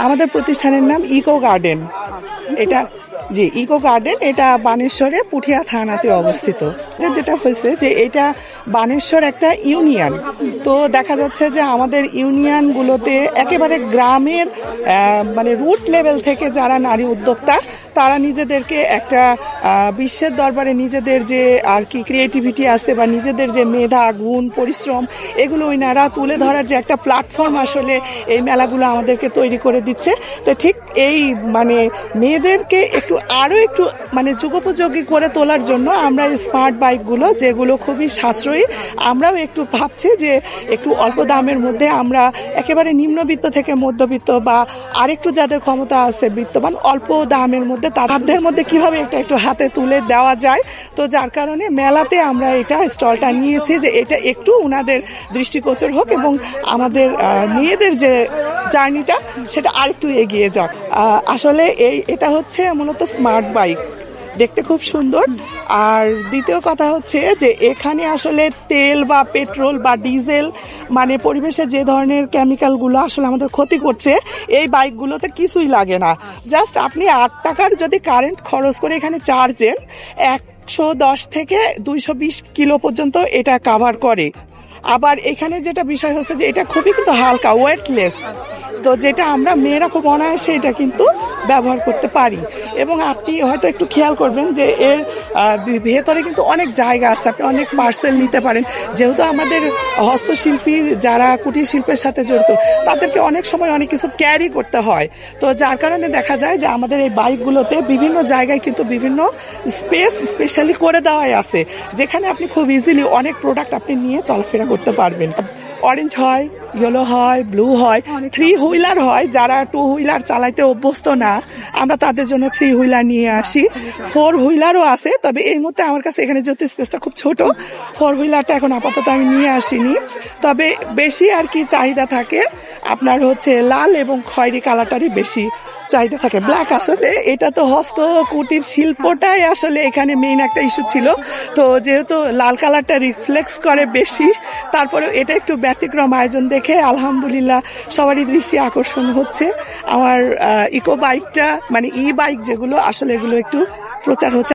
আমাদের প্রতিষ্ঠানের নাম ইকো গার্ডেন। এটা জি ইকো গার্ডেন, এটা বানেশ্বরে পুঠিয়া থানাতে অবস্থিত। যেটা হয়েছে যে এটা বানেশ্বর একটা ইউনিয়ন, তো দেখা যাচ্ছে যে আমাদের ইউনিয়নগুলোতে একেবারে গ্রামের মানে রুট লেভেল থেকে যারা নারী উদ্যোক্তা তারা নিজেদেরকে একটা বিশ্বের দরবারে নিজেদের যে আর কি ক্রিয়েটিভিটি আছে বা নিজেদের যে মেধা গুণ পরিশ্রম এগুলো ওনারা তুলে ধরার যে একটা প্ল্যাটফর্ম আসলে এই মেলাগুলো আমাদেরকে তৈরি করে দিচ্ছে। তো ঠিক এই মানে মেয়েদেরকে আরো একটু মানে যুগোপযোগী করে তোলার জন্য আমরা স্মার্ট বাইকগুলো যেগুলো খুবই সাশ্রয়ী, আমরাও একটু ভাবছি যে একটু অল্প দামের মধ্যে আমরা একেবারে নিম্নবিত্ত থেকে মধ্যবিত্ত বা আরেকটু যাদের ক্ষমতা আছে বিত্তবান অল্প দামের মধ্যে তাদের মধ্যে কিভাবে এটা একটু হাতে তুলে দেওয়া যায়। তো যার কারণে মেলাতে আমরা এটা স্টলটা নিয়েছি যে এটা একটু ওনাদের দৃষ্টিগোচর হোক এবং আমাদের মেয়েদের যে জার্নিটা সেটা আরেকটু এগিয়ে যাক। আসলে এটা হচ্ছে মূলত স্মার্ট বাইক, দেখতে খুব সুন্দর। আর দ্বিতীয় কথা হচ্ছে যে এখানে আসলে তেল বা পেট্রোল বা ডিজেল মানে পরিবেশে যে ধরনের কেমিক্যালগুলো আসলে আমাদের ক্ষতি করছে এই বাইকগুলোতে কিছুই লাগে না। জাস্ট আপনি 8 টাকার যদি কারেন্ট খরচ করে এখানে চার্জ দেন 110 থেকে 220 কিলো পর্যন্ত এটা কাভার করে। আবার এখানে যেটা বিষয় হচ্ছে যে এটা খুবই কিন্তু হালকা ওয়েটলেস, তো যেটা আমরা মেয়েরা খুব অনায়াসে এটা কিন্তু ব্যবহার করতে পারি। এবং আপনি হয়তো একটু খেয়াল করবেন যে এর ভেতরে কিন্তু অনেক জায়গা আছে, আপনি অনেক পার্সেল নিতে পারেন। যেহেতু আমাদের হস্তশিল্পী যারা কুটির শিল্পের সাথে জড়িত তাদেরকে অনেক সময় অনেক কিছু ক্যারি করতে হয়, তো যার কারণে দেখা যায় যে আমাদের এই বাইকগুলোতে বিভিন্ন জায়গায় কিন্তু বিভিন্ন স্পেস স্পেশালি করে দেওয়াই আছে, যেখানে আপনি খুব ইজিলি অনেক প্রোডাক্ট আপনি নিয়ে চলাফেরা করতে পারবেন। অরেঞ্জ হয়, ইয়েলো হয়, ব্লু হয়, 3 হুইলার হয়। যারা 2 হুইলার চালাইতে অভ্যস্ত না আমরা তাদের জন্য 3 হুইলার নিয়ে আসি। 4 হুইলারও আছে, তবে এই মুহূর্তে আমার কাছে এখানে যেহেতু স্পেসটা খুব ছোট 4 হুইলারটা এখন আপাতত আমি নিয়ে আসিনি। তবে বেশি আর কি চাহিদা থাকে আপনার হচ্ছে লাল এবং খয়েরি কালারটারই বেশি চাহিদা থাকে। ব্ল্যাক আসলে এটা তো হস্ত কুটির শিল্পটাই আসলে এখানে মেইন একটা ইস্যু ছিল, তো যেহেতু লাল কালারটা রিফ্লেক্স করে বেশি, তারপরে এটা একটু ব্যতিক্রম আয়োজন দেখে আলহামদুলিল্লাহ সবারই দৃষ্টি আকর্ষণ হচ্ছে। আমার ইকো বাইকটা মানে ই বাইক যেগুলো আসলে এগুলো একটু প্রচার হচ্ছে।